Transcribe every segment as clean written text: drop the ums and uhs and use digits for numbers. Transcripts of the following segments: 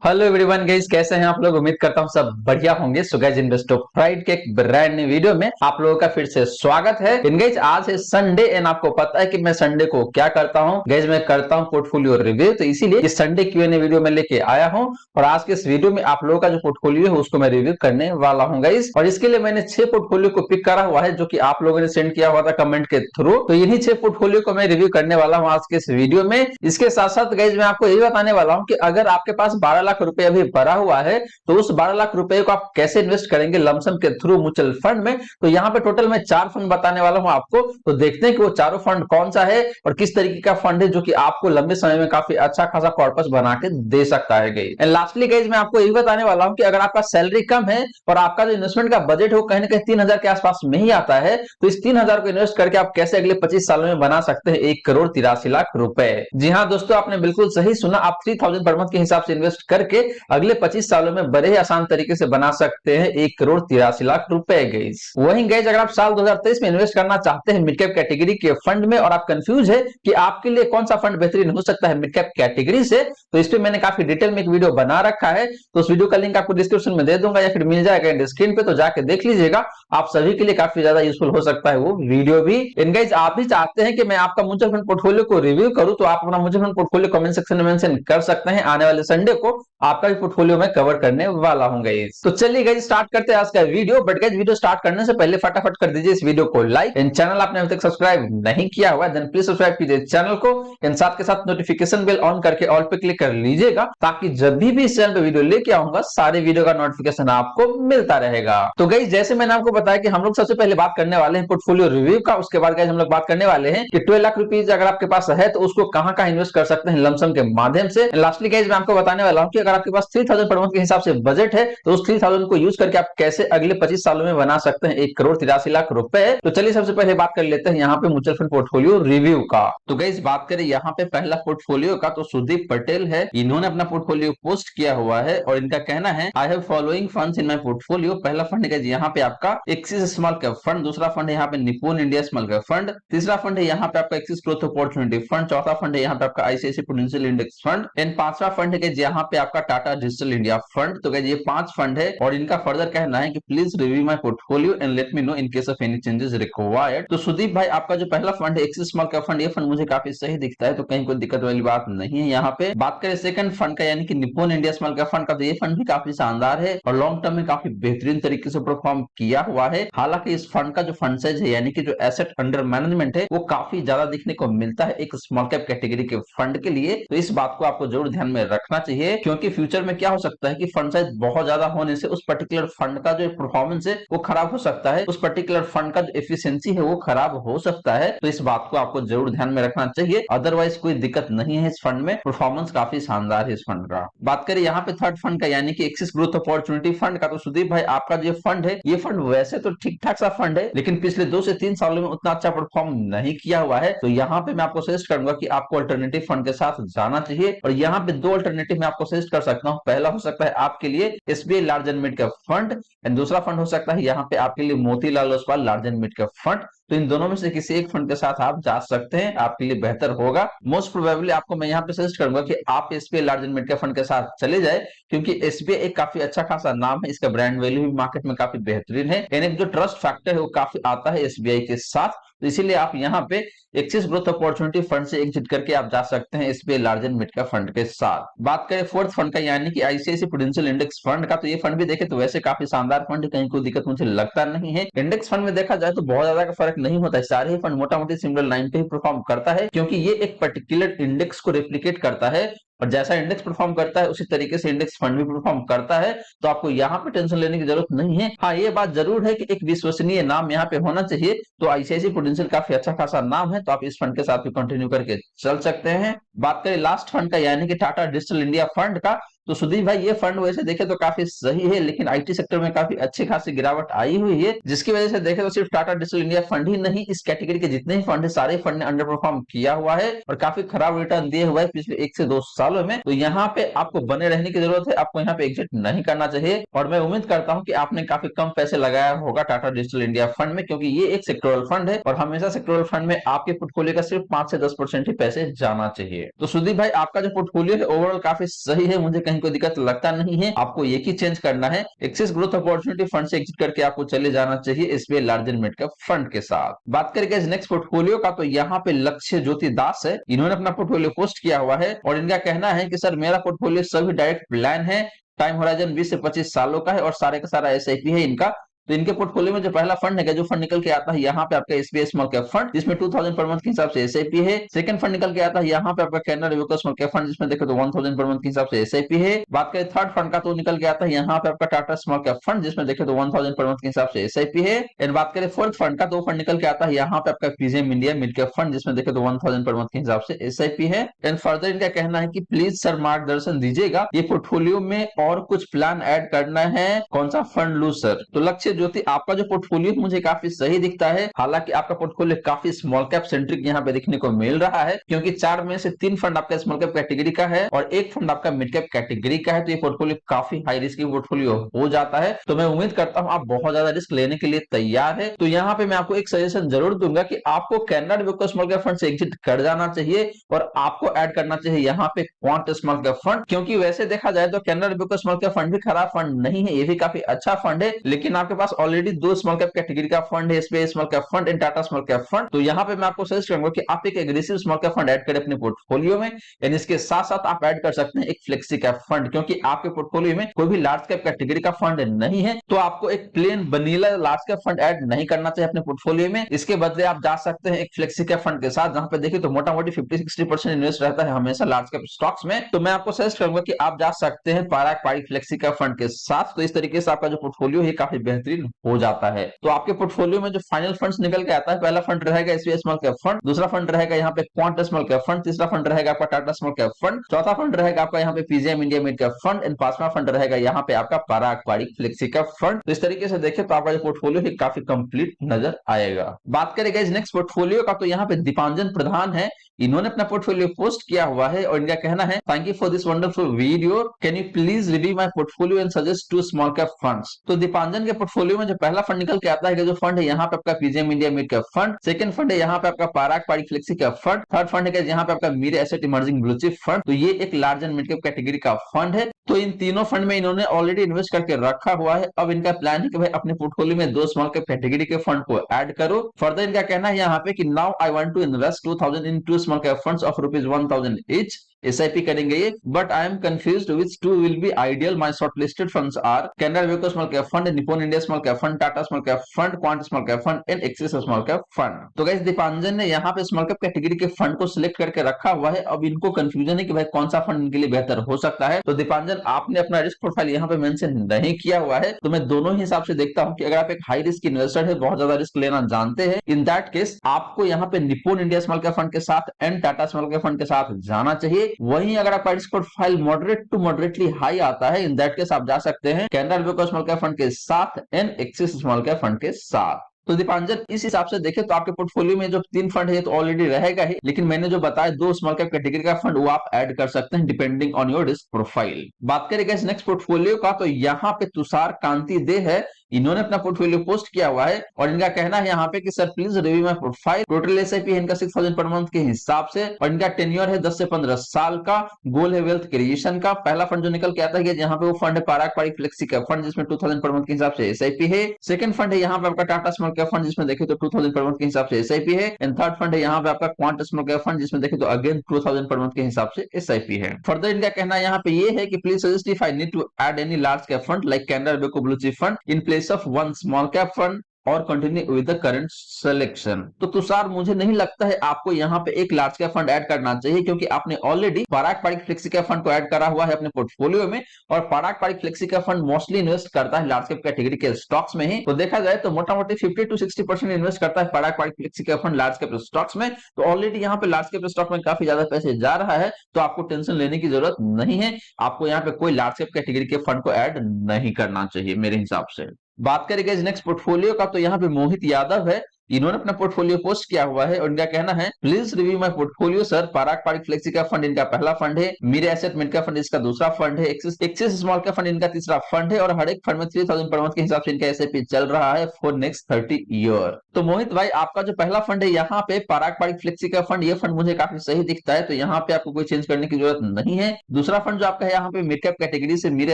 Hello everyone guys, कैसे हैं आप लोग। उम्मीद करता हूं सब बढ़िया होंगे। सो गाइस, इन्वेस्टर प्राइड के एक ब्रांड न्यू वीडियो में आप लोगों का फिर से स्वागत है। इन गाइस, आज है संडे एंड आपको पता है कि मैं संडे को क्या करता हूं। गाइस, मैं करता हूं पोर्टफोलियो रिव्यू, तो इसीलिए इस संडे क्यूएनए वीडियो में लेके आया हूं। और आज के इस वीडियो में आप लोगों का जो पोर्टफोलियो है उसको मैं रिव्यू करने वाला हूं गाइस। और इसके लिए मैंने 6 पोर्टफोलियो को पिक करा हुआ है जो कि आप लोगों ने सेंड किया हुआ था कमेंट के थ्रू। तो इन्हीं 6 पोर्टफोलियो को मैं रिव्यू करने वाला हूं आज के इस वीडियो में। इसके साथ साथ गाइस, मैं आपको ये बताने वाला हूं कि अगर आपके पास 12 लाख रुपए अभी भरा हुआ है तो उस 12 लाख रुपए को आप कैसे इन्वेस्ट करेंगे लमसम के थ्रू म्यूचुअल फंड में। तो यहाँ पे टोटल मैं 4 फंड बताने वाला हूं आपको। तो देखते हैं कि वो चारों फंड कौन सा है और किस तरीके का फंड है जो कि आपको लंबे समय में काफी अच्छा खासा कॉर्पस बना के दे सकता है गाइस। एंड लास्टली गाइस, मैं आपको ये बताने वाला हूं कि अगर आपका सैलरी कम है और आपका जो इन्वेस्टमेंट का बजट है वो कहीं ना कहीं 3,000 के आसपास में ही आता है, तो इस 3,000 को इन्वेस्ट करके आप कैसे अगले 25 सालों में बना सकते हैं 1,83,00,000 रुपए। जी हाँ दोस्तों, आपने बिल्कुल सही सुना। आप 3,000 पर मंथ के हिसाब से इन्वेस्ट करके अगले 25 सालों में बड़े ही आसान तरीके से बना सकते हैं 1,83,00,000 रुपए गाइस। वहीं गाइस, अगर आप साल 2023 में इन्वेस्ट करना चाहते हैं मिड कैप कैटेगरी के फंड में और आप कंफ्यूज है कि आपके लिए कौन सा फंड बेहतरीन हो सकता है मिड कैप कैटेगरी से, तो इस पे मैंने काफी डिटेल में एक वीडियो बना रखा है। तो उस वीडियो का लिंक आपको डिस्क्रिप्शन में दे दूंगा या फिर मिल जाएगा स्क्रीन पे, तो जाके देख लीजिएगा। आप सभी के लिए काफी ज्यादा यूजफुल हो सकता है वो वीडियो भी। इन गाइस, आप भी चाहते हैं कि मैं आपका म्यूचुअल फंड पोर्टफोलियो को रिव्यू करूं तो आप अपना mutual fund portfolio comment section में मेंशन कर सकते हैं। आने वाले संडे को आपका भी पोर्टफोलियो में कवर करने वाला हूं गाइस। तो चलिए गाइस, स्टार्ट करते हैं आज का video. But guys, video start करने से पहले फटाफट कर दीजिए इस वीडियो को लाइक। इन चैनल आपने अभी तक सब्सक्राइब नहीं किया हुआ देन प्लीज सब्सक्राइब कीजिए चैनल को। इन साथ के साथ नोटिफिकेशन बेल ऑन करके ऑल पे क्लिक कर लीजिएगा ताकि जब भी इस चैनल पे वीडियो लेके आऊंगा सारे वीडियो का नोटिफिकेशन आपको मिलता रहेगा। तो गाइस, जैसे मैंने आपको बताया कि हम लोग सबसे पहले बात करने वाले हैं पोर्टफोलियो रिव्यू का। उसके बाद गाइस हम लोग बात करने वाले हैं कि 12 लाख रुपीज अगर आपके पास है तो उसको कहां इन्वेस्ट कर सकते हैं लमसम के माध्यम से। लास्टली गाइस, मैं आपको बताने वाला हूं कि अगर आपके पास 3,000 पर मंथ के हिसाब से बजट है तो उस 3,000 को यूज करके आप कैसे अगले 25 सालों में बना सकते हैं 1,83,00,000 रुपए। तो चलिए सबसे पहले बात कर लेते हैं यहाँ पे म्यूचुअल फंड पोर्टफोलियो रिव्यू का। तो गाइस, बात करें यहाँ पे पहला पोर्टफोलियो का तो सुदीप पटेल है। इन्होंने अपना पोर्टफोलियो पोस्ट किया हुआ है और इनका कहना है I have following funds in my portfolio. पहला फंड है यहाँ पे आपका एक्सिस स्मॉल कैप फंड, दूसरा फंड है यहाँ पे निपुण इंडिया स्मॉल कैप फंड, तीसरा फंड है यहाँ पे आपका एक्सिस ग्रोथ अपॉर्चुनिटी फंड, चौथा फंड है यहाँ पे आपका ICICI prudential index fund and पांचवा फंड है यहाँ पे आपका टाटा डिजिटल इंडिया फंड। तो ये 5 फंड है और इनका फर्दर कहना है कि please review my portfolio and let me know in case of any changes required. तो सुदीप भाई, आपका जो पहला फंड है एक्सिस स्मॉल कैप फंड, ये फंड मुझे काफी सही दिखता है, तो कहीं कोई दिक्कत वाली बात नहीं है। यहाँ पे बात करें सेकंड फंड का यानी कि निपुण इंडिया स्मॉल कैप फंड का, तो ये फंड भी काफी शानदार है और लॉन्ग टर्म में काफी बेहतरीन तरीके से परफॉर्म किया हुआ है। हालांकि इस फंड का जो फंड साइज है यानी कि जो एसेट अंडर मैनेजमेंट है वो काफी ज्यादा देखने को मिलता है एक स्मॉल कैप कैटेगरी के फंड के लिए। तो इस बात को आपको जरूर ध्यान में रखना चाहिए क्योंकि फ्यूचर में क्या हो सकता है कि फंड साइज बहुत ज्यादा होने से उस पर्टिकुलर फंड का जो परफॉर्मेंस है वो खराब हो सकता है, उस पर्टिकुलर फंड का जो एफिशिएंसी है वो खराब हो सकता है। तो इस बात को आपको जरूर ध्यान में रखना चाहिए, अदरवाइज कोई दिक्कत नहीं है। इस फंड में परफॉर्मेंस काफी शानदार है इस फंड का। बात करें यहाँ पे थर्ड फंड का यानी कि एक्सिस ग्रोथ अपॉर्चुनिटी फंड का, तो सुदीप भाई आपका जो फंड है ये फंड वैसे तो ठीक ठाक सा फंड है लेकिन पिछले 2 से 3 सालों में उतना अच्छा परफॉर्म नहीं किया हुआ है। तो यहाँ पे मैं आपको सजेस्ट करूंगा कि आपको अल्टरनेटिव फंड के साथ जाना चाहिए और यहाँ पे 2 अल्टरनेटिव मैं आपको सजेस्ट कर सकता हूँ। पहला हो सकता है आपके लिए SBI large and mid cap fund and दूसरा फंड हो सकता है यहाँ पे आपके लिए Motilal Oswal large and mid cap fund. तो इन दोनों में से किसी एक फंड के साथ आप जा सकते हैं, आपके लिए बेहतर होगा। मोस्ट प्रोबेबली आपको मैं यहाँ पे सजेस्ट करूंगा कि आप SBI large and mid cap fund के साथ चले जाए क्योंकि एसबीआई एक काफी अच्छा खासा नाम है, इसका ब्रांड वैल्यू भी मार्केट में काफी बेहतरीन है एंड एक जो ट्रस्ट फैक्टर है वो काफी आता है एसबीआई के साथ। तो इसीलिए आप यहाँ पे एक्सिस ग्रोथ अपॉर्चुनिटी फंड से एग्जिट करके आप जा सकते हैं SBI large and mid cap fund के साथ। बात करें फोर्थ फंड का यानी कि आईसीआईसीआई प्रूडेंशियल इंडेक्स फंड का, तो ये फंड भी देखे तो वैसे काफी शानदार फंड है, कहीं कोई दिक्कत मुझे लगता नहीं है। इंडेक्स फंड में देखा जाए तो बहुत ज्यादा का फर्क नहीं होता है, सारे ही फंड मोटा मोटी सिमिलर लाइन पे ही परफॉर्म करता है क्योंकि ये एक पर्टिकुलर इंडेक्स को रेप्लिकेट करता है और जैसा इंडेक्स परफॉर्म करता है उसी तरीके से इंडेक्स फंड भी परफॉर्म करता है। तो आपको यहाँ पे टेंशन लेने की जरूरत नहीं है। हाँ, ये बात जरूर है कि एक विश्वसनीय नाम यहाँ पे होना चाहिए। तो आईसीआईसीआई प्रूडेंशियल काफी अच्छा खासा नाम है, तो आप इस फंड के साथ भी कंटिन्यू करके चल सकते हैं। बात करें लास्ट फंड का यानी कि टाटा डिजिटल इंडिया फंड का, तो सुदीप भाई ये फंड वैसे देखे तो काफी सही है लेकिन आईटी सेक्टर में काफी अच्छी खासी गिरावट आई हुई है जिसकी वजह से देखे तो सिर्फ टाटा डिजिटल इंडिया फंड ही नहीं, इस कैटेगरी के जितने ही फंड है सारे फंड ने अंडर परफॉर्म किया हुआ है और काफी खराब रिटर्न दिए हुआ है पिछले 1 से 2 सालों में। तो यहाँ पे आपको बने रहने की जरूरत है, आपको यहाँ पे एग्जिट नहीं करना चाहिए और मैं उम्मीद करता हूँ कि आपने काफी कम पैसे लगाया होगा टाटा डिजिटल इंडिया फंड में क्योंकि ये एक सेक्टोरल फंड है और हमेशा सेक्टोरल फंड में आपके पोर्टफोलियो का सिर्फ 5 से 10% ही पैसे जाना चाहिए। तो सुदीप भाई आपका जो पोर्टफोलियो है ओवरऑल काफी सही है, मुझे कहीं कहीं कोई दिक्कत लगता नहीं है। आपको एक ही चेंज करना है, एक्सेस ग्रोथ अपॉर्चुनिटी फंड से एग्जिट करके आपको चले जाना चाहिए SBI large and mid cap fund के साथ। बात करेंगे नेक्स्ट पोर्टफोलियो का, तो यहाँ पे लक्ष्य ज्योति दास है, इन्होंने अपना पोर्टफोलियो पोस्ट किया हुआ है और इनका कहना है कि सर मेरा पोर्टफोलियो सभी डायरेक्ट प्लान है, टाइम होराइजन 20 से 25 सालों का है और सारे का सारा एसआईपी है इनका। तो इनके पोर्टफोलियो में जो पहला फंड है, जो फंड निकल के आता है यहाँ पे आपका एसबीआई स्मॉल कैप फंड, जिसमें 2000 पर मंथ के हिसाब से एसआईपी है। सेकंड फंड निकल के आता है यहाँ पे आपका Canara Robeco small cap fund, जिसमें देखो तो 1000 पर मंथ के हिसाब से एसआईपी है। बात करें थर्ड फंड का, तो निकल के आता है यहाँ पे आपका टाटा स्मॉल कैप फंड, जिसमें देखे तो 1000 पर मंथ के हिसाब से एसआईपी है। एंड बात करें फोर्थ फंड का, तो फंड निकल के आता है यहाँ पे आपका PGIM India mid cap fund, जिसमें देखे तो 1000 पर मंथ के हिसाब से एसआईपी है। एंड फर्दर इनका कहना है कि प्लीज सर मार्गदर्शन दीजिएगा, ये पोर्टफोलियो में और कुछ प्लान ऐड करना है, कौन सा फंड लू सर। तो लक्ष्य ज्योति आपका जो पोर्टफोलियो मुझे काफी सही दिखता है, हालांकि आपका पोर्टफोलियो काफी स्मॉल कैप सेंट्रिक यहाँ पे देखने को मिल रहा है, क्योंकि 4 में से 3 फंड आपका स्मॉल कैप कैटेगरी का है और 1 फंड आपका मिड कैप कैटेगरी का है। तो ये पोर्टफोलियो काफी हाई रिस्क पोर्टफोलियो हो जाता है। तो मैं उम्मीद करता हूं आप बहुत ज्यादा रिस्क लेने के लिए तैयार है। तो यहाँ पे मैं आपको एक सजेशन जरूर दूंगा कि आपको Canara Robeco small cap fund से एग्जिट कर जाना चाहिए और आपको ऐड करना चाहिए यहाँ पे क्वांट स्मॉल कैप फंड, क्योंकि वैसे देखा जाए तो Canara Robeco small cap fund भी खराब फंड नहीं है, ये भी काफी अच्छा फंड है। लेकिन आपके पास ऑलरेडी 2 स्मॉल कैप कैटेगरी का फंड है, SBI small cap fund and Tata small cap fund. तो यहाँ पे मैं आपको सजेस्ट करूंगा कि आप एक aggressive small cap fund add करें अपने पोर्टफोलियो में। यानी इसके साथ साथ आप ऐड कर सकते हैं एक फ्लेक्सी कैप फंड, क्योंकि आपके पोर्टफोलियो में कोई भी लार्ज कैप कैटेगरी का फंड नहीं है। तो आपको एक plane vanilla large cap fund add नहीं करना चाहिए अपने पोर्टफोलियो में। इसके बदले आप जा सकते हैं एक फ्लेक्सी कैप फंड के साथ, जहां पे देखिए तो मोटा मोटी 50-60% इन्वेस्ट रहता है हमेशा लार्ज कैप स्टॉक्स में। तो मैं आपको सजेस्ट करूंगा कि आप जा सकते हैं पाराग पारी फ्लेक्सी कैप फंड के साथ। तो इस तरीके से आपका जो पोर्टफोलियो है काफी बेहतरीन हो जाता है। तो आपके पोर्टफोलियो में जो फाइनल फंड्स निकल के आता है, पहला फंड रहेगा एसबीआई स्मॉल कैप फंड, दूसरा फंड रहेगा यहाँ पे क्वांट स्मॉल कैप फंड, तीसरा फंड रहेगा आपका टाटा स्मॉल कैप फंड, चौथा फंड रहेगा आपका यहाँ पे PGM India mid cap fund and पांचवा फंड रहेगा यहाँ पे आपका Parag Parikh flexi cap fund. तो इस तरीके से देखें तो आपका जो पोर्टफोलियो है काफी कंप्लीट नजर आएगा। बात करेंगे इस नेक्स्ट पोर्टफोलियो का, तो यहाँ पे दीपांजन प्रधान है, इन्होंने अपना पोर्टफोलियो पोस्ट किया हुआ है और इनका कहना है thank you for this wonderful video, can you please review my portfolio and suggest 2 small cap funds. तो दीपांजन के पोर्टफोलियो में जो पहला फंड निकल के आता है, जो फंड है यहाँ पे आपका PGIM India mid cap fund, second fund है यहाँ पे आपका Parag Parikh flexi cap fund, third fund है यहाँ पे आपका Mirae asset emerging blue chip fund. तो ये एक large and mid cap category का फंड है। तो इन तीनों फंड में इन्होंने ऑलरेडी इन्वेस्ट करके रखा हुआ है। अब इनका प्लान है कि भाई अपने पोर्टफोलियो में 2 स्मॉल कैप कैटेगरी के फंड को ऐड करो। फर्दर इनका कहना है यहाँ पे कि now I want to invest 2000 in 2 small cap funds of ₹1000 each. SIP करेंगे ये, but I am confused which 2 will be ideal. My shortlisted funds are Canara Robeco small cap fund, Nippon India small cap fund, Tata small cap fund, Quant small cap fund and Axis small cap fund. तो guys Dipanjan ने यहाँ पे small cap category के fund को select करके रखा हुआ है। अब इनको कंफ्यूजन है कि भाई कौन सा फंड इनके लिए बेहतर हो सकता है। तो दीपांजन आपने अपना रिस्क प्रोफाइल यहाँ पे मेंशन नहीं किया हुआ है। तो मैं दोनों ही हिसाब से देखता हूँ कि अगर आप एक हाई रिस्क इन्वेस्टर है, बहुत ज्यादा रिस्क लेना जानते हैं, इन दैट केस आपको यहाँ पे Nippon India small cap fund के साथ and Tata small cap fund के साथ जाना चाहिए। वहीं अगर आपका risk profile moderate to moderately high आता है, इन दैट केस आप जा सकते हैं Canara Robeco small cap fund के साथ and Axis small cap fund के साथ। तो दीपांजन इस हिसाब से देखें तो आपके पोर्टफोलियो में जो 3 फंड है तो ऑलरेडी रहेगा ही, लेकिन मैंने जो बताया 2 स्मॉल कैप कैटेगरी का फंड वो आप ऐड कर सकते हैं depending on your risk profile. बात करेंगे इस नेक्स्ट पोर्टफोलियो का, तो यहाँ पे तुषार कांति दे है, इन्होंने अपना पोर्टफोलियो पोस्ट किया हुआ है और इनका कहना है यहाँ पे कि sir please review my profile. Total SIP है इनका 6000 पर मंथ के हिसाब से और इनका टेन्योर है 10 से 15 साल का। गोल है वेल्थ क्रिएशन का। पहला फंड जो निकल के आता है यहाँ पे वो फंड है पराग पारी फ्लेक्सी कैप फंड, जिसमें 2000 पर मंथ के हिसाब से एसआईपी है। सेकंड फंड है यहाँ पे आपका टाटा स्मॉल कैप फंड, जिसमें देखे तो 2000 पर मंथ के हिसाब से एसआईपी है। एंड थर्ड फंड है यहाँ पे आपका क्वांट स्मॉल कैप फंड, जिसमें देखे तो अगेन 2000 पर मंथ के हिसाब से एसआईपी है। फर्दर इनका कहना यहाँ पे ये है कि please suggest if I need to add any large cap fund like Canara Robeco blue chip fund in place of 1 small cap fund और continue with the current selection. तो तुषार मुझे नहीं लगता है आपको यहाँ पे एक लार्ज कैप फंड ऐड करना चाहिए, क्योंकि आपने ऑलरेडी पराग पारी फ्लेक्सी कैप फंड को ऐड करा हुआ है अपने पोर्टफोलियो में और पराग Parikh flexi cap fund mostly invest करता है लार्ज कैप कैटेगरी के स्टॉक्स में ही। तो देखा जाए तो मोटा मोटी 50-60% इन्वेस्ट करता है पराग Parikh flexi cap fund large cap stocks में। तो ऑलरेडी यहाँ पे लार्ज कैप स्टॉक में काफी ज्यादा पैसे जा रहा है, तो आपको टेंशन लेने की जरूरत नहीं है। आपको यहाँ पे कोई लार्ज कैप कैटेगरी के फंड को ऐड नहीं करना चाहिए मेरे हिसाब से। बात करेंगे नेक्स्ट पोर्टफोलियो का, तो यहाँ पे मोहित यादव है, इन्होंने अपना पोर्टफोलियो पोस्ट किया हुआ है और इनका कहना है, please review my portfolio sir. Parag Parikh flexi का फंड इनका पहला फंड है, मीरा एसेट मिड का फंड इसका दूसरा फंड है, एक्सिस स्मॉल का फंड इनका तीसरा फंड है और हर एक फंड में 3000 पर मंथ के हिसाब से इनका एसआईपी चल रहा है फॉर नेक्स्ट 30 ईयर। तो मोहित भाई, आपका जो पहला फंड है यहाँ पे पराग पारिक फ्लेक्सी का फंड, ये फंड मुझे काफी सही दिखता है, तो यहाँ पे आपको कोई चेंज करने की जरूरत नहीं है। दूसरा फंड जो आपका है यहाँ पे मिड कैप कैटेगरी से Mirae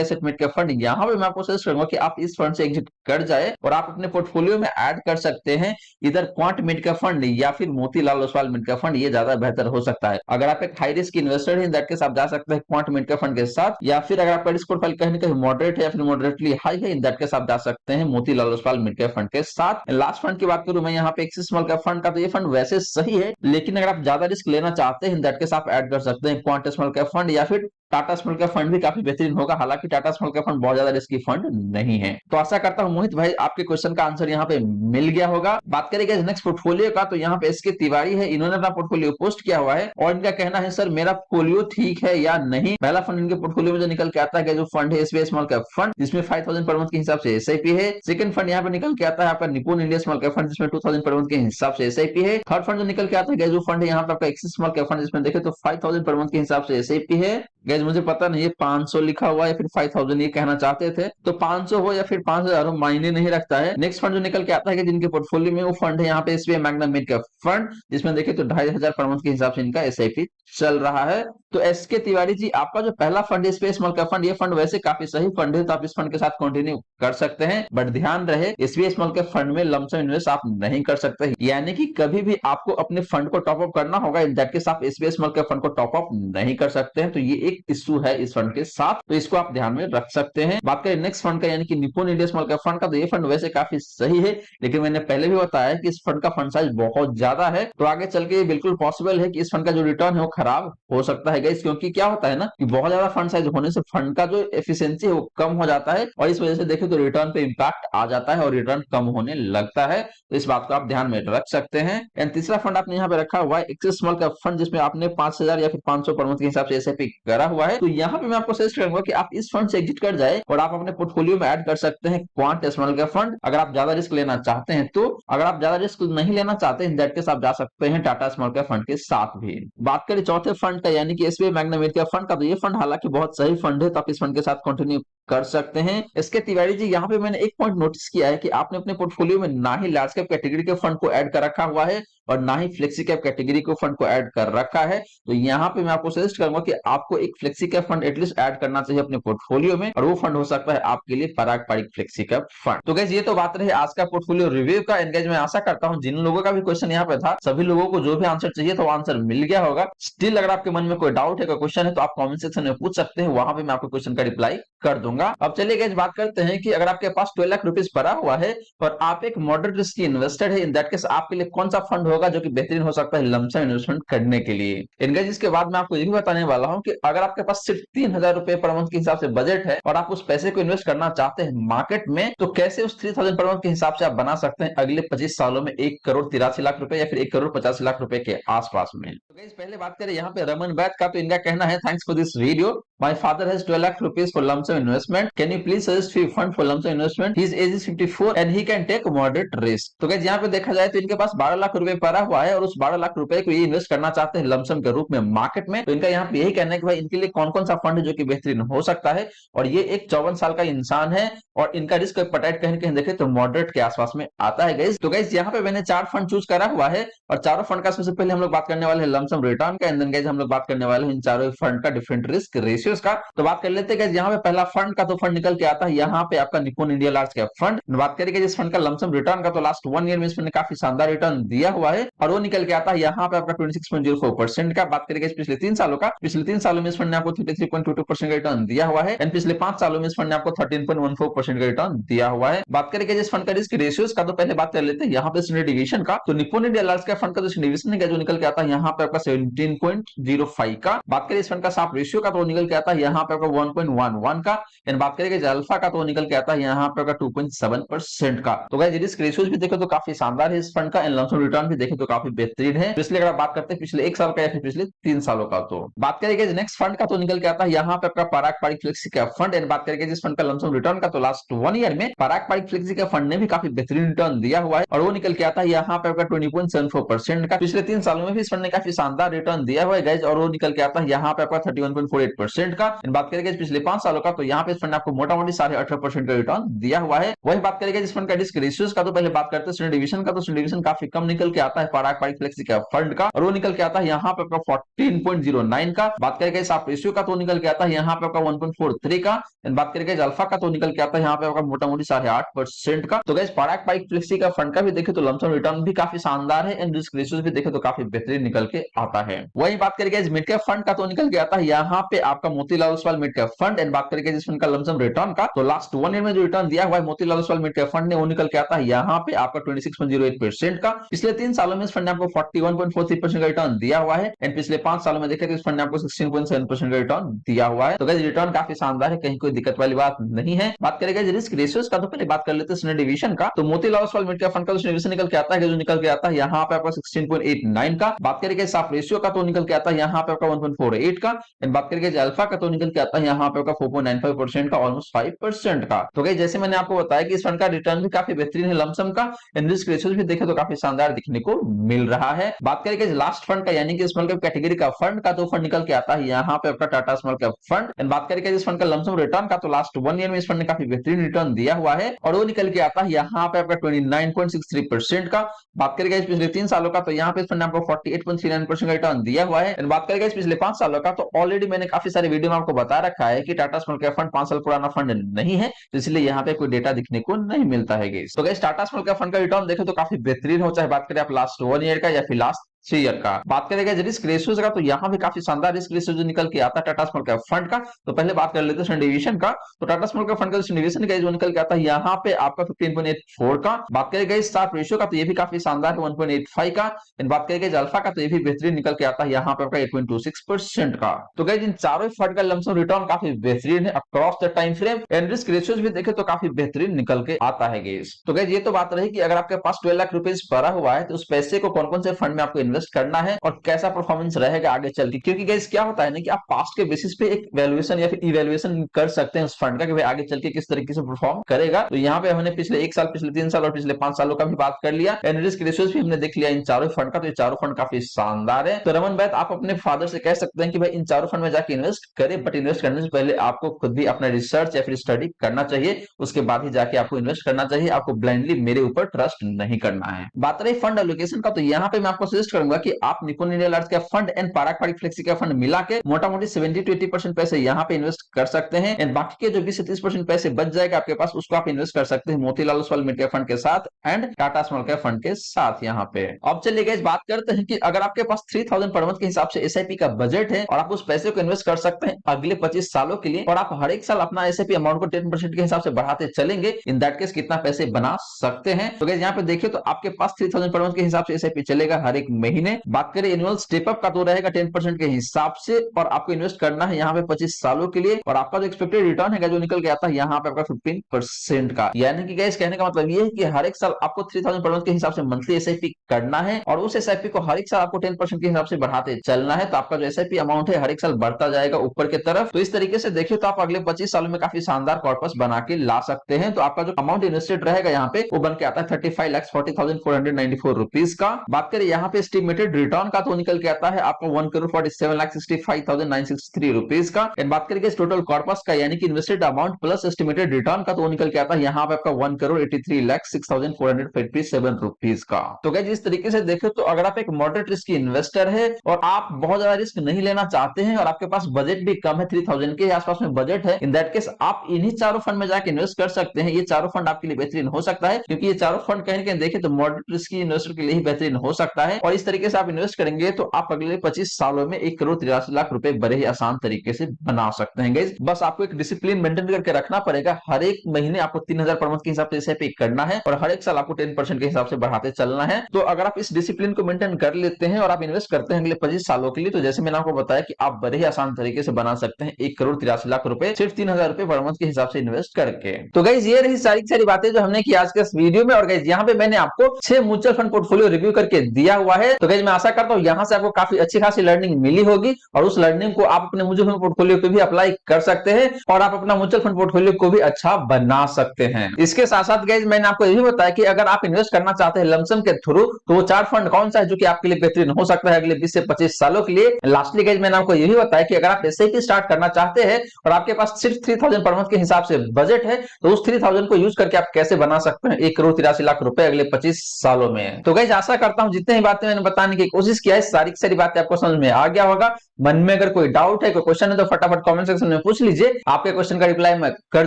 asset mid cap fund, यहाँ पे मैं आपको सजेस्ट करूंगा कि आप इस फंड से एग्जिट कर जाए और आप अपने पोर्टफोलियो में ऐड कर सकते हैं इधर क्वांट मिड का फंड या फिर मोतीलाल ओसवाल मिड का फंड, ये ज्यादा बेहतर हो सकता है। अगर आप एक हाई रिस्क इन्वेस्टर हैं, दैट केस आप जा सकते हैं क्वांट मिड का फंड के साथ, या फिर अगर आपका रिस्क प्रोफाइल कहीं ना कहीं मॉडरेट है या फिर मॉडरेटली हाई है, इन दैट केस आप जा सकते हैं Motilal Oswal mid cap fund के साथ। लास्ट फंड की बात करूं मैं यहाँ पे एक्सिस स्मॉल कैप फंड का, तो ये फंड वैसे सही है, लेकिन अगर आप ज्यादा रिस्क लेना चाहते हैं, इन दैट केस आप ऐड कर सकते हैं क्वांट स्मॉल कैप फंड या फिर टाटा स्मॉल कैप फंड भी काफी बेहतरीन होगा। हालांकि टाटा स्मॉल कैप फंड बहुत ज्यादा रिस्की फंड नहीं है। तो आशा करता हूं मोहित भाई आपके क्वेश्चन का आंसर यहाँ पे मिल गया होगा। बात करेंगे नेक्स्ट पोर्टफोलियो का, तो यहाँ पे एसके तिवारी है, इन्होंने अपना पोर्टफोलियो पोस्ट किया हुआ है और इनका कहना है, सर मेरा पोर्टफोलियो ठीक है या नहीं। पहला फंड इनके पोर्टफोलियो में जो निकल के आता है जो फंड है एसबीआई स्मॉल कैप फंड, जिसमें 5000 पर मंथ के हिसाब से एसआईपी है। सेकंड फंड यहाँ पे निकल के आता है आपका निपुण इंडिया स्मॉल कैप फंड, जिसमें 2000 पर मंथ के हिसाब से एसआईपी है। थर्ड फंड जो निकल के आता है जो फंड है यहाँ पे आपका एक्सिस स्मॉल कैप फंड, जिसमें देखे तो 5000 पर मंथ के हिसाब से एसआईपी है। गैस मुझे पता नहीं है 500 लिखा हुआ है या फिर 5000 ये कहना चाहते थे, तो 500 हो या फिर 5000 हो मायने नहीं रखता है। नेक्स्ट फंड जो निकल के आता है जिनके पोर्टफोलियो में वो फंड है यहाँ पे SBI Magna mid cap fund, जिसमें देखे तो 2500 पर मंथ के हिसाब से इनका एसआईपी चल रहा है। तो एसके तिवारी जी, आपका जो पहला फंड है एसबीआई स्मॉल कैप फंड, ये फंड वैसे काफी सही फंड है, तो आप इस फंड के साथ कंटिन्यू कर सकते हैं। बट ध्यान रहे एसबीआई स्मॉल कैप फंड में लमसम इन्वेस्ट आप नहीं कर सकते, यानी कि कभी भी आपको अपने फंड को टॉप अप करना होगा, इन दैट केस आप एसबीआई स्मॉल कैप फंड को टॉप अप नहीं कर सकते हैं। तो ये एक इश्यू है इस फंड के साथ, तो इसको आप ध्यान में रख सकते हैं। बात करें नेक्स्ट फंड का यानी कि निपुण इंडिया स्मॉल कैप फंड का, तो ये फंड वैसे काफी सही है, लेकिन मैंने पहले भी बताया कि इस फंड का फंड साइज बहुत ज्यादा है, तो आगे चल के बिल्कुल पॉसिबल है कि इस फंड का जो रिटर्न है वो खराब हो सकता है गाइस। क्योंकि क्या होता है ना कि बहुत ज्यादा फंड साइज होने से फंड का जो एफिशिएंसी है वो कम हो जाता है और इस वजह से देखें तो रिटर्न पे इंपैक्ट आ जाता है और रिटर्न कम होने लगता है। तो इस बात को आप ध्यान में रख सकते हैं। एंड तीसरा फंड आपने यहाँ पे रखा हुआ है एक्सिस स्मॉल कैप फंड, जिसमें आपने 5000 या फिर 500 पर मंथ के हिसाब से एसआईपी करा हुआ है। तो यहाँ पे मैं आपको सजेस्ट करूंगा कि आप इस फंड से एग्जिट कर जाए और आप अपने पोर्टफोलियो में ऐड कर सकते हैं क्वांट स्मॉल कैप फंड, अगर आप ज्यादा रिस्क लेना चाहते हैं तो। अगर आप ज्यादा रिस्क नहीं लेना चाहते हैं, दैट केस आप जा सकते हैं टाटा स्मॉल कैप फंड के साथ भी। बात करें चौथे फंड का यानी कि SBI Magna mid cap fund का, तो ये फंड हालांकि बहुत सही फंड है, तो आप इस फंड के साथ कंटिन्यू कर सकते हैं। इसके तिवारी जी, यहाँ पे मैंने एक पॉइंट नोटिस किया है कि आपने अपने पोर्टफोलियो में ना ही लार्ज कैप कैटेगरी के फंड को ऐड कर रखा हुआ है और ना ही फ्लेक्सी कैप कैटेगरी को फंड को ऐड कर रखा है। तो यहाँ पे मैं आपको सजेस्ट करूंगा कि आपको एक flexi cap fund at least add करना चाहिए अपने पोर्टफोलियो में, और वो फंड हो सकता है आपके लिए पराग पारिक फ्लेक्सी कैप फंड। तो गाइस, ये तो बात रही आज का पोर्टफोलियो रिव्यू का। एंगेज मैं आशा करता हूँ जिन लोगों का भी क्वेश्चन यहाँ पे था, सभी लोगों को जो भी आंसर चाहिए था वो आंसर मिल गया होगा। स्टिल अगर आपके मन में कोई डाउट है, कोई क्वेश्चन है, तो आप कमेंट सेक्शन में पूछ सकते हैं, वहां पे मैं आपको क्वेश्चन का रिप्लाई कर दूंगा। अब चलिए गाइस बात करते हैं कि अगर आपके पास 12 लाख रुपीज पड़ा हुआ है और आप एक मॉडरेट रिस्क की इन्वेस्टर है, इन दैट केस आपके लिए कौन सा फंड होगा जो कि बेहतरीन हो सकता है लमसम इन्वेस्टमेंट करने के लिए। इनका इसके बाद मैं आपको ये भी बताने वाला हूं कि अगर आपके पास सिर्फ 3000 रुपए पर मंथ के हिसाब से बजट है और आप उस पैसे को इन्वेस्ट करना चाहते हैं मार्केट में, तो कैसे उस 3000 पर मंथ के हिसाब से आप बना सकते हैं अगले 25 सालों में 1,83,00,000 रुपए या फिर 1,85,00,000 रुपए के आसपास में। तो गाइस पहले बात करें यहाँ पे रमन बैथ का, तो इनका कहना है, thanks for this video, my father has 12 lakh rupees for lump sum investment, can you please suggest free fund for lump sum investment, his age is 54 and he can take moderate risk. तो गाइस यहाँ पे देखा जाए तो इनके पास 12 लाख रुपए पड़ा हुआ है और उस 12 लाख रुपए को ये इन्वेस्ट करना चाहते हैं लमसम के रूप में मार्केट में। तो इनका यहाँ पे यही कहना है कि भाई इनके लिए कौन कौन सा फंड है जो कि बेहतरीन हो सकता है, और ये एक 54 साल का इंसान है और इनका रिस्क एपेटाइट कहीं कहीं देखे तो मॉडरेट के आसपास में आता है गाइस। तो गाइस यहाँ पे मैंने 4 फंड चूज करा हुआ है और चारों फंड का सबसे पहले हम लोग बात करने वाले हैं लमसम रिटर्न का, एंड देन गाइस हम लोग बात करने वाले हैं इन चारों फंड का डिफरेंट रिस्क रेशियोज का। तो बात कर लेते हैं गाइस यहाँ पे पहला फंड का, तो फंड निकल के आता है यहाँ पे आपका निपुण इंडिया लार्ज कैप फंड। बात करेंगे जिस फंड का लमसम रिटर्न का, तो लास्ट 1 ईयर में इस फंड ने काफी शानदार रिटर्न दिया हुआ है और वो निकल के आता है यहाँ पे आपका 26.04% का। बात करेंगे पिछले 3 सालों का, पिछले 3 सालों में इस फंड ने आपको 33.22% का रिटर्न दिया हुआ है, एंड पिछले 5 सालों में इस फंड ने आपको 13.14% का रिटर्न दिया हुआ है। बात करेंगे जिस फंड का रिस्क रेशियोज का, तो पहले बात कर लेते हैं यहाँ पे स्टैंडर्ड डिवीजन का। तो निपुण इंडिया लार्ज कैप फंड का जो निकल के आता है यहाँ पे आपका 17.05 का। बात करें इस फंड का साफ रेशियो का, तो निकल के आता है यहाँ पे आपका 1.11 का। एंड बात करेंगे अल्फा का तो निकल के आता है यहाँ पे आपका 2.7% का। तो गाइस रिस्क रेशियोज भी देखे तो काफी शानदार है इस फंड का, एंड लमसम रिटर्न भी देखे तो काफी बेहतरीन है। इसलिए अगर आप बात करते हैं पिछले 1 साल का या फिर पिछले 3 सालों का, तो बात करेंगे नेक्स्ट फंड का तो निकल के आता है यहाँ पे आपका पराग पारिक फ्लेक्सी का फंड। एंड बात करेंगे जिस फंड का लमसम रिटर्न का, तो लास्ट 1 ईयर में पराग पारिक फ्लेक्सी का फंड ने भी काफी बेहतरीन रिटर्न दिया हुआ है, और वो निकल के आता है यहाँ पे आपका 20.74% का। पिछले 3 सालों में भी इस फंड ने काफी शानदार रिटर्न दिया हुआ है गाइस, और वो निकल के आता है यहाँ पे आपका 31.48% का। बात करेंगे पिछले 5 सालों का, तो यहाँ पे इस फंड ने आपको मोटा मोटी 18.5% का रिटर्न दिया हुआ है। वही बात करेंगे जिस फंड का रिस्क रेशियोज का, तो पहले बात करते हैं स्टैंडर्ड डिवीजन का, तो स्टैंडर्ड डिवीजन काफी कम निकल के आता है पराग पारिक फ्लेक्सी का फंड का, और वो निकल के आता है यहाँ पे आपका 14.09 का। बात करेंगे साफ रेशियो का, तो निकल के आता है यहाँ पे आपका 1.43 का। बात करेंगे अल्फा का, तो निकल के आता है यहाँ पे आपका मोटा मोटी 8.5% का। तो गाइस पराग पारिक फ्लेक्सी का फंड का भी देखे तो लमसम रिटर्न भी काफी शानदार है, एंड रिस्क रेशियोज भी देखे तो काफी बेहतरीन निकल के आता है। वही बात करेंगे मिड कैप फंड का, तो निकल के आता है यहाँ पे आपका Motilal Oswal mid cap fund. And बात करेंगे जिस फंड का लमसम रिटर्न का, तो लास्ट 1 ईयर में जो रिटर्न दिया हुआ है Motilal Oswal mid cap fund ने, वो निकल के आता है यहाँ पे आपका 26.08% का। पिछले 3 सालों में इस फंड ने आपको 41.43% का रिटर्न दिया हुआ है, एंड पिछले 5 सालों में देखें तो इस फंड ने आपको 16.7% का रिटर्न दिया हुआ है। तो गाइस रिटर्न काफी शानदार है, कहीं कोई दिक्कत वाली बात नहीं है। बात करेंगे रिस्क रेशियोज का, तो पहले बात कर लेते हैं स्टैंडर्ड डिवीजन का, तो Motilal Oswal mid cap fund का डिवीजन निकल के आता है जो निकल के आता है यहाँ पे आपका 16.89 का। बात करेंगे साफ रेशियो का, तो निकल के आता है यहाँ पे आपका 1.48 का। एंड बात करेंगे अल्फा का, तो निकल के आता है यहाँ पे आपका 4.95% का, ऑलमोस्ट 5% का। तो गाइस जैसे मैंने आपको बताया कि इस फंड का रिटर्न भी काफी बेहतरीन है लमसम का, एंड रिस्क रेशियोज भी देखे तो काफी शानदार दिखने को मिल रहा है। बात करेंगे लास्ट फंड का यानी कि स्मॉल कैप कैटेगरी का फंड का, तो फंड निकल के आता है यहाँ पे आपका Tata small cap fund. And बात करेंगे इस फंड का लमसम रिटर्न का, तो लास्ट 1 ईयर में इस फंड ने काफी बेहतरीन रिटर्न दिया हुआ है, और वो निकल के आता है यहाँ पे आपका 29.63% का। बात करेंगे इस पिछले 3 सालों का, तो यहाँ पे इस फंड ने आपको 48.39% का रिटर्न दिया हुआ है। एंड बात करेंगे इस पिछले 5 सालों का, तो ऑलरेडी मैंने काफी सारे वीडियो में आपको बता रखा है कि टाटा स्मॉल कैप फंड 5 साल पुराना फंड नहीं है, तो इसलिए यहाँ पे कोई डेटा दिखने को नहीं मिलता है गाइस। तो guys Tata small cap fund का रिटर्न देखें तो काफी बेहतरीन हो, चाहे बात करें आप लास्ट 1 ईयर का या फिर लास्ट 6 ईयर का। बात करेंगे रिस्क रेशियोज का, तो यहाँ भी काफी शानदार रिस्क रेशियो जो निकल के आता है टाटा स्मॉल कैप फंड का। तो पहले बात कर लेते हैं स्टैंडर्ड डिवीजन का, तो टाटा स्मॉल कैप फंड का डिवीजन का जो निकल के आता है यहाँ पे आपका 15.84 का। बात करेंगे स्टाफ रेशियो का, तो ये भी काफी शानदार 1.85 का। बात करेंगे अल्फा का, तो ये भी बेहतरीन निकल के आता है यहाँ पे आपका 8.26% का। तो गाइस इन चारों फंड का लमसम रिटर्न काफी बेहतरीन है across the time frame, and risk ratios भी देखे तो काफी बेहतरीन निकल के आता है गाइस। तो गाइस ये तो बात रही कि अगर आपके पास 12 लाख रुपए पड़ा हुआ है तो उस पैसे को कौन कौन से फंड में आपको इन्वेस्ट करना है और कैसा परफॉर्मेंस रहेगा आगे चल के। क्योंकि गाइस क्या होता है ना कि आप पास्ट के बेसिस पे एक वैल्यूएशन या फिर इवैल्यूएशन कर सकते हैं उस फंड का कि भाई आगे चल के किस तरीके से परफॉर्म करेगा। तो यहाँ पे हमने पिछले 1 साल, पिछले 3 साल और पिछले 5 सालों का भी बात कर लिया, एंड रिस्क रेशियोज भी हमने देख लिया इन चारों फंड का। तो ये चारों फंड काफी शानदार है। तो रमन भाई आप अपने फादर से कह सकते हैं कि भाई इन चारों फंड में जाके इन्वेस्ट करें, बट इन्वेस्ट करने से पहले आपको खुद भी अपना रिसर्च या फिर स्टडी करना चाहिए, उसके बाद ही जाके आपको इन्वेस्ट करना चाहिए। आपको ब्लाइंडली मेरे ऊपर ट्रस्ट नहीं करना है। बात रही फंड एलोकेशन का, तो यहाँ पे मैं आपको सजेस्ट करूंगा कि आप Nippon India large cap fund and Parag Parikh flexi cap fund मिला के मोटा मोटी 70 to 80% पैसे यहाँ पे इन्वेस्ट कर सकते हैं, एंड बाकी के जो 20 से 30% पैसे बच जाएगा आपके पास, उसको आप इन्वेस्ट कर सकते हैं Motilal Oswal mid cap fund के साथ and Tata small cap fund के साथ यहाँ पे। अब चलिए गाइस बात करते हैं कि अगर आपके पास 3000 पर मंथ के हिसाब से एसआईपी का बजट है और आप उस पैसे को इन्वेस्ट कर सकते हैं अगले 25 सालों के लिए, और आप हर एक साल अपना एसआईपी अमाउंट को 10% के हिसाब से बढ़ाते चलेंगे, इन दैट केस कितना पैसे बना सकते हैं। तो गाइस यहाँ पे देखिए तो आपके पास 3000 पर मंथ के हिसाब से एसआईपी चलेगा हर एक महीने। बात करें एनुअल स्टेप अप का, तो रहेगा 10% के हिसाब से, और आपको इन्वेस्ट करना है यहाँ पे 25 सालों के लिए, और आपका जो एक्सपेक्टेड रिटर्न है जो निकल के आता है यहाँ पे आपका 15% का। यानी कि गाइस कहने का मतलब ये है कि हर एक साल आपको 3000 पर मंथ के हिसाब से मंथली एसआईपी करना है, और उस एसआईपी को हर एक साल आपको 10% के हिसाब से बढ़ाते चलना है। तो आपका जो एसआईपी अमाउंट है हर एक साल बढ़ता जाएगा ऊपर की तरफ। तो इस तरीके से देखिए तो आप अगले 25 सालों में काफी शानदार कॉर्पस बना के ला सकते हैं। तो आपका जो अमाउंट इन्वेस्टेड रहेगा यहाँ पे वो बन के आता है 35,40,494 रुपीज का। बात करें यहाँ पे एस्टिमेटेड रिटर्न का, तो निकल के आता है आपको 1,47,65,963 रुपीज का। एंड बात करेंगे टोटल कॉर्पस का यानी कि invested amount plus estimated return का, तो निकल के आता है यहाँ पे आपका 1,83,06,457 रुपीज का। तो गाइस इस तरीके से देखें तो अगर आप एक मॉडरेट रिस्क की इन्वेस्टर है और आप बहुत ज्यादा रिस्क नहीं लेना चाहते हैं और आपके पास बजट भी कम है, 3000 के आसपास में बजट है, इन दैट केस आप इन्हीं चारों फंड में जाके इन्वेस्ट कर सकते हैं। ये चारों फंड आपके लिए बेहतरीन हो सकता है, क्योंकि ये चारों फंड कहीं ना कहीं देखें तो मॉडरेट रिस्क की इन्वेस्टर के लिए ही बेहतरीन हो सकता है। और इस तरीके से आप इन्वेस्ट करेंगे तो आप अगले 25 सालों में 1,83,00,000 रुपए बड़े ही आसान तरीके से बना सकते हैं गाइस। बस आपको एक डिसिप्लिन मेंटेन करके रखना पड़ेगा। हर एक महीने आपको 3,000 पर मंथ के हिसाब से एसआईपी करना है और हर एक साल आपको 10% के हिसाब से बढ़ाते चलना है। तो अगर आप इस डिसिप्लिन को मेंटेन कर लेते हैं और आप इन्वेस्ट करते हैं अगले 25 सालों के लिए, तो जैसे मैंने आपको बताया कि आप बड़े ही आसान तरीके से बना सकते हैं 1,83,00,000 रुपए सिर्फ 3,000 रुपए पर मंथ के हिसाब से इन्वेस्ट करके। तो गाइस ये रही सारी बातें जो हमने की आज के इस वीडियो में। और गाइस यहाँ पे मैंने आपको 6 म्यूचुअल फंड पोर्टफोलियो रिव्यू करके दिया हुआ है। तो गाइस मैं आशा करता हूँ यहाँ से आपको काफी अच्छी खासी लर्निंग मिली होगी और उस लर्निंग को आप अपने म्यूचुअल फंड पोर्टफोलियो पे भी अप्लाई कर सकते हैं और आप अपना म्यूचुअल फंड पोर्टफोलियो को भी अच्छा बना सकते हैं। इसके साथ साथ गाइस मैंने आपको ये भी बताया कि अगर आप इन्वेस्ट करना चाहते हैं लमसम के थ्रू, तो वो चार्ट फंड कौन सा है जो कि आपके लिए बेहतरीन हो सकता है अगले 20 से 25 सालों के लिए। लास्टली गाइस मैंने आपको ये भी बताया कि अगर आप एसआईपी स्टार्ट करना चाहते हैं और आपके पास सिर्फ 3,000 पर मंथ के हिसाब से बजट है, तो उस 3,000 को यूज करके आप कैसे बना सकते हैं 1,83,00,000 रुपए अगले 25 सालों में। तो गाइस आशा करता हूं जितनी बातें मैंने बताने की कोशिश किया है सारी बातें आपको समझ में आ गया होगा। मन में अगर कोई डाउट है, कोई क्वेश्चन है, तो फटाफट कमेंट सेक्शन में पूछ लीजिए, आपके क्वेश्चन का रिप्लाई मैं कर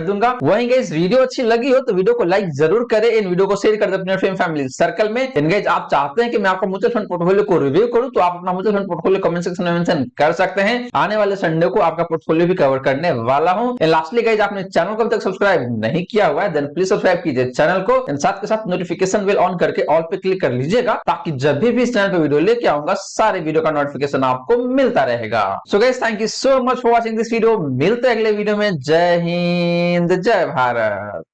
दूंगा। वहीं गाइस वीडियो अच्छी लगी हो तो वीडियो को लाइक जरूर करें, इन वीडियो को शेयर कर दें अपने फ्रेंड फैमिली सर्कल में। इन गाइस आप चाहते हैं कि मैं आपको म्यूचुअल फंड पोर्टफोलियो को रिव्यू करूं, तो आप अपना mutual fund portfolio comment section में मेंशन कर सकते हैं। आने वाले संडे को आपका पोर्टफोलियो भी कवर करने वाला हूं। एंड लास्टली गाइस आपने चैनल को अभी तक सब्सक्राइब नहीं किया हुआ है, देन प्लीज सब्सक्राइब कीजिए चैनल को एंड साथ के साथ नोटिफिकेशन बेल ऑन करके ऑल पे क्लिक कर लीजिएगा, ताकि जब भी इस चैनल पे वीडियो लेके आऊंगा सारे वीडियो का नोटिफिकेशन आपको मिलता रहेगा। So guys thank you so much for watching this video. मिलते हैं अगले वीडियो में। जय हिंद, जय भारत।